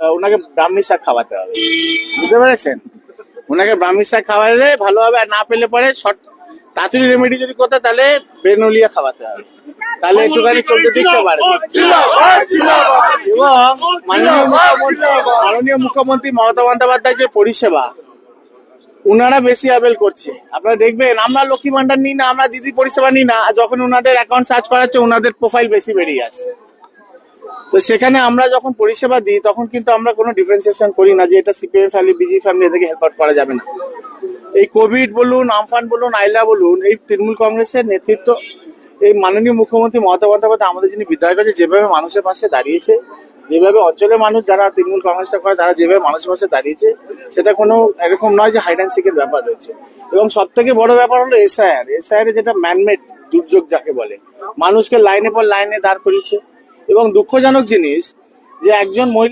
ওনাকে ব্রাহ্মী শাক খাওয়াতে হবে, বুঝতে পেরেছেন? ওনাকে ব্রাহ্মী শাক খাওয়ালে ভালো হবে, আর না পেলে পরে শর্ট তাড়াতাড়ি রেমেডি যদি করতে তাহলে বেনলিয়া খাওয়াতে হবে, তাহলে একটুখানি চলতে দিকতে পারে। এবং মাননীয় মুখ্যমন্ত্রী মমতা বন্দ্যোপাধ্যায় যে পরিষেবা উনারা বেশি অ্যাভেল করছে, আপনারা দেখবেন। আমরা লক্ষ্মী ভান্ডার নিই না, আমরা দিদি পরিষেবা নিই না, আর যখন ওনাদের অ্যাকাউন্ট সার্চ করাচ্ছে ওনাদের প্রোফাইল বেশি বেরিয়ে আসছে। তো সেখানে আমরা যখন পরিষেবা দিই তখন কিন্তু আমরা কোনো ডিফারেন্সিয়েশন করি না যে এটা সিপিএম ফ্যামিলি, বিজেপি ফ্যামিলি, এদেরকে হেল্প আউট করা যাবে না। এই কোভিড বলুন, আমফান বলুন, আইলা বলুন, এই তৃণমূল কংগ্রেসের নেতৃত্ব, এই মাননীয় মুখ্যমন্ত্রী মমতা বন্দ্যোপাধ্যায় আমাদের যিনি বিধায়ক আছে, যেভাবে মানুষের পাশে দাঁড়িয়েছে, যেভাবে অঞ্চলের মানুষ যারা তৃণমূল কংগ্রেসটা করে তারা যেভাবে মানুষের পাশে দাঁড়িয়েছে, সেটা কোনো এরকম নয় যে হাইড অ্যান্ড সিকের ব্যাপার রয়েছে। এবং সব থেকে বড় ব্যাপার হলো এসআইআর যেটা ম্যানমেড দুর্যোগ যাকে বলে, মানুষকে লাইনে পর লাইনে দাঁড় করিয়েছে। এবং দুঃখজনক জিনিস যে একজন মহিলা